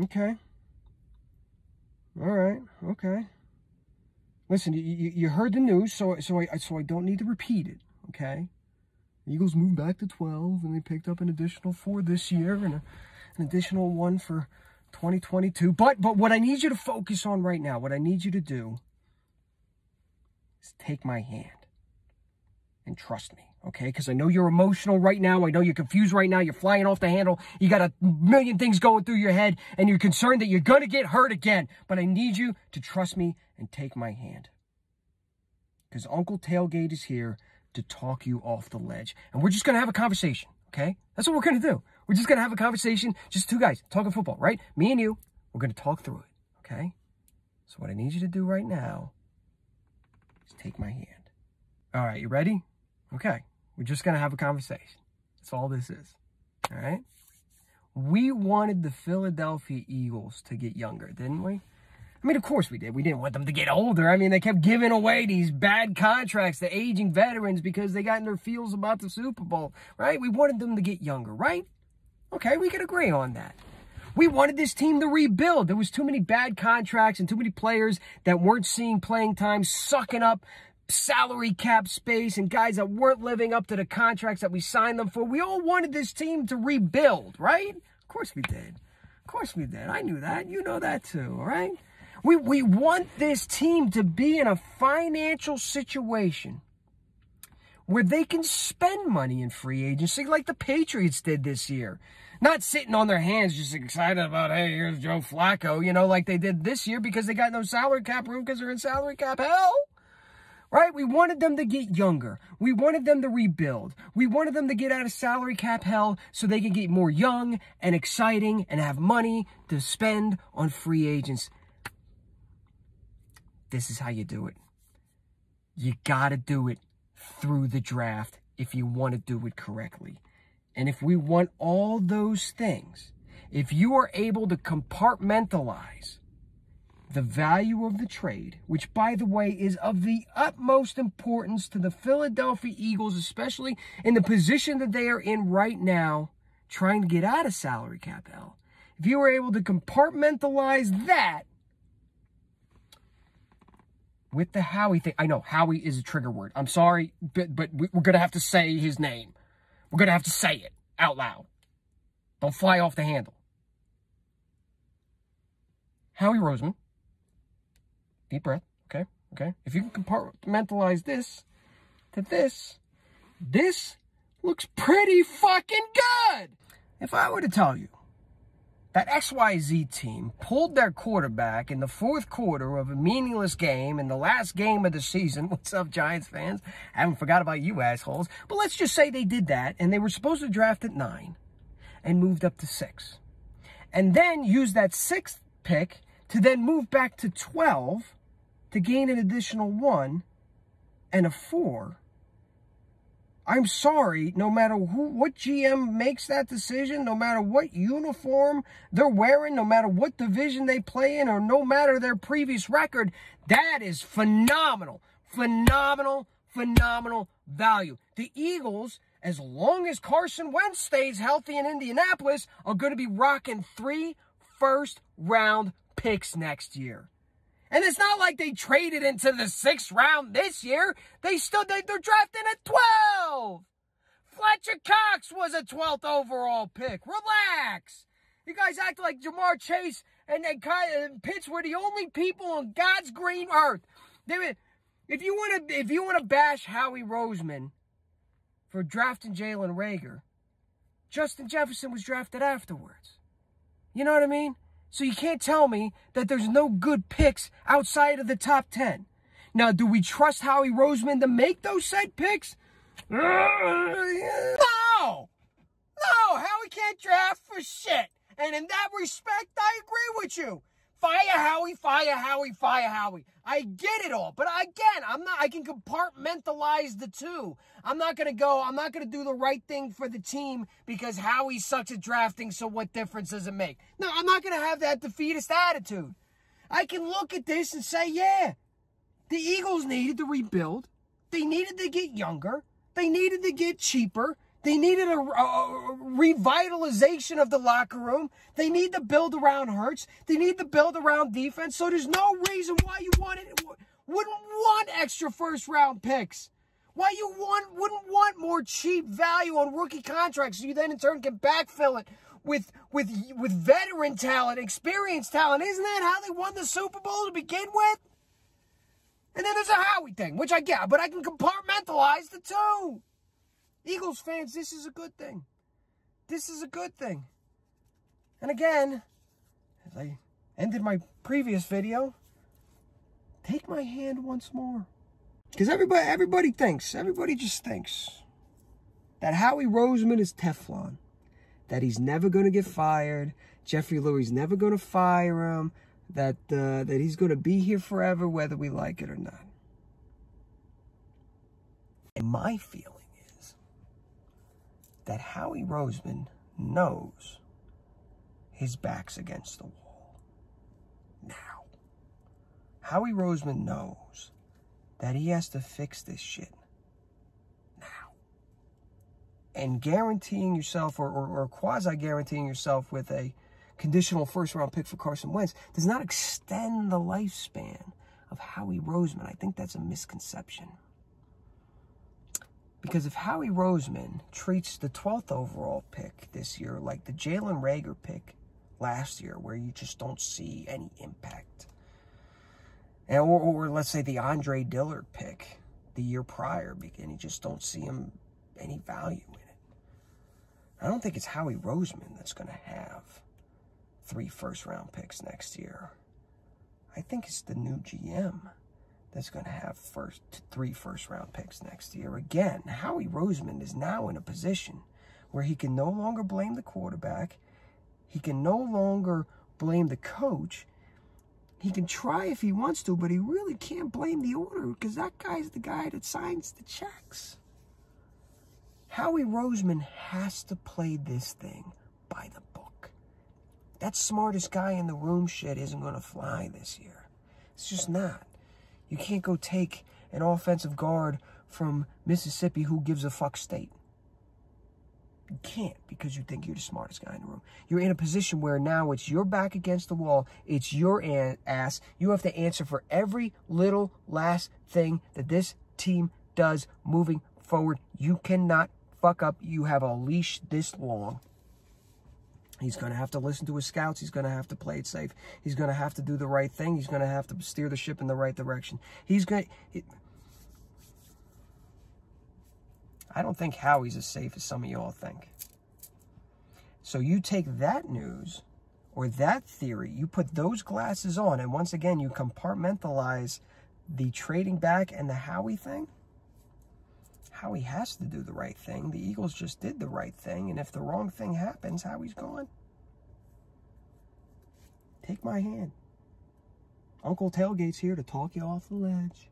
Okay. All right. Okay. Listen, you heard the news, so I don't need to repeat it. Okay. The Eagles moved back to 12, and they picked up an additional 4 this year, and an additional 1 for 2022. But what I need you to focus on right now, what I need you to do, is take my hand and trust me. Okay, because I know you're emotional right now. I know you're confused right now. You're flying off the handle. You got a million things going through your head, and you're concerned that you're going to get hurt again. But I need you to trust me and take my hand. Because Uncle Tailgate is here to talk you off the ledge. And we're just going to have a conversation, okay? That's what we're going to do. We're just going to have a conversation, just 2 guys talking football, right? Me and you, we're going to talk through it, okay? So what I need you to do right now is take my hand. All right, you ready? Okay. We're just going to have a conversation. That's all this is. All right? We wanted the Philadelphia Eagles to get younger, didn't we? I mean, of course we did. We didn't want them to get older. I mean, they kept giving away these bad contracts to aging veterans because they got in their feels about the Super Bowl, right? We wanted them to get younger, right? Okay, we could agree on that. We wanted this team to rebuild. There was too many bad contracts and too many players that weren't seeing playing time, sucking up salary cap space, and guys that weren't living up to the contracts that we signed them for. We all wanted this team to rebuild, right? Of course we did. Of course we did. I knew that. You know that too, all right? We want this team to be in a financial situation where they can spend money in free agency like the Patriots did this year. Not sitting on their hands just excited about, hey, here's Joe Flacco, you know, like they did this year because they got no salary cap room because they're in salary cap hell. Right? We wanted them to get younger. We wanted them to rebuild. We wanted them to get out of salary cap hell so they can get more young and exciting and have money to spend on free agents. This is how you do it. You got to do it through the draft if you want to do it correctly. And if we want all those things, if you are able to compartmentalize the value of the trade, which, by the way, is of the utmost importance to the Philadelphia Eagles, especially in the position that they are in right now, trying to get out of salary cap hell. If you were able to compartmentalize that with the Howie thing. I know, Howie is a trigger word. I'm sorry, but we're going to have to say his name. We're going to have to say it out loud. Don't fly off the handle. Howie Roseman. Deep breath. Okay. Okay. If you can compartmentalize this to this, this looks pretty fucking good. If I were to tell you that XYZ team pulled their quarterback in the 4th quarter of a meaningless game in the last game of the season, what's up, Giants fans? I haven't forgot about you assholes. But let's just say they did that, and they were supposed to draft at 9 and moved up to 6. And then used that 6th pick to then move back to 12 to gain an additional 1 and a 4. I'm sorry, no matter what GM makes that decision, no matter what uniform they're wearing, no matter what division they play in, or no matter their previous record, that is phenomenal, phenomenal, phenomenal value. The Eagles, as long as Carson Wentz stays healthy in Indianapolis, are going to be rocking 3 first-round picks next year. And it's not like they traded into the 6th round this year. They're drafting at 12. Fletcher Cox was a 12th overall pick. Relax. You guys act like Jamar Chase and Pitts were the only people on God's green earth. If you want to bash Howie Roseman for drafting Jalen Reagor, Justin Jefferson was drafted afterwards. You know what I mean? So you can't tell me that there's no good picks outside of the top 10. Now, do we trust Howie Roseman to make those said picks? No! No! Howie can't draft for shit. And in that respect, I agree with you. Fire Howie, fire Howie, fire Howie. I get it all. But again, I can compartmentalize the two. I'm not going to do the right thing for the team because Howie sucks at drafting, so what difference does it make? No, I'm not going to have that defeatist attitude. I can look at this and say, yeah, the Eagles needed to rebuild. They needed to get younger. They needed to get cheaper. They needed a revitalization of the locker room. They need to build around Hurts. They need to build around defense. So there's no reason why you wouldn't want extra first-round picks. Why you wouldn't want more cheap value on rookie contracts so you then in turn can backfill it with veteran talent, experienced talent. Isn't that how they won the Super Bowl to begin with? And then there's a Howie thing, which I get, but I can compartmentalize the two. Eagles fans, this is a good thing. This is a good thing. And again, as I ended my previous video, take my hand once more. Because everybody just thinks that Howie Roseman is Teflon. That he's never going to get fired. Jeffrey Lurie's never going to fire him. That he's going to be here forever, whether we like it or not. And my feeling is that Howie Roseman knows his back's against the wall. Now, Howie Roseman knows that he has to fix this shit now. And guaranteeing yourself, or quasi-guaranteeing yourself with a conditional first-round pick for Carson Wentz does not extend the lifespan of Howie Roseman. I think that's a misconception. Because if Howie Roseman treats the 12th overall pick this year like the Jalen Reagor pick last year, where you just don't see any impact, or let's say the Andre Dillard pick the year prior, and you just don't see him any value in it, I don't think it's Howie Roseman that's going to have 3 first-round picks next year. I think it's the new GM that's going to have 3 first-round picks next year. Again, Howie Roseman is now in a position where he can no longer blame the quarterback. He can no longer blame the coach. He can try if he wants to, but he really can't blame the owner because that guy's the guy that signs the checks. Howie Roseman has to play this thing by the book. That smartest guy in the room shit isn't going to fly this year. It's just not. You can't go take an offensive guard from Mississippi who gives a fuck state. You can't, because you think you're the smartest guy in the room. You're in a position where now it's your back against the wall. It's your ass. You have to answer for every little last thing that this team does moving forward. You cannot fuck up. You have a leash this long. He's going to have to listen to his scouts. He's going to have to play it safe. He's going to have to do the right thing. He's going to have to steer the ship in the right direction. I don't think Howie's as safe as some of y'all think. So you take that news or that theory, you put those glasses on, and once again, you compartmentalize the trading back and the Howie thing. Howie has to do the right thing. The Eagles just did the right thing, and if the wrong thing happens, Howie's gone. Take my hand. Uncle Tailgate's here to talk you off the ledge.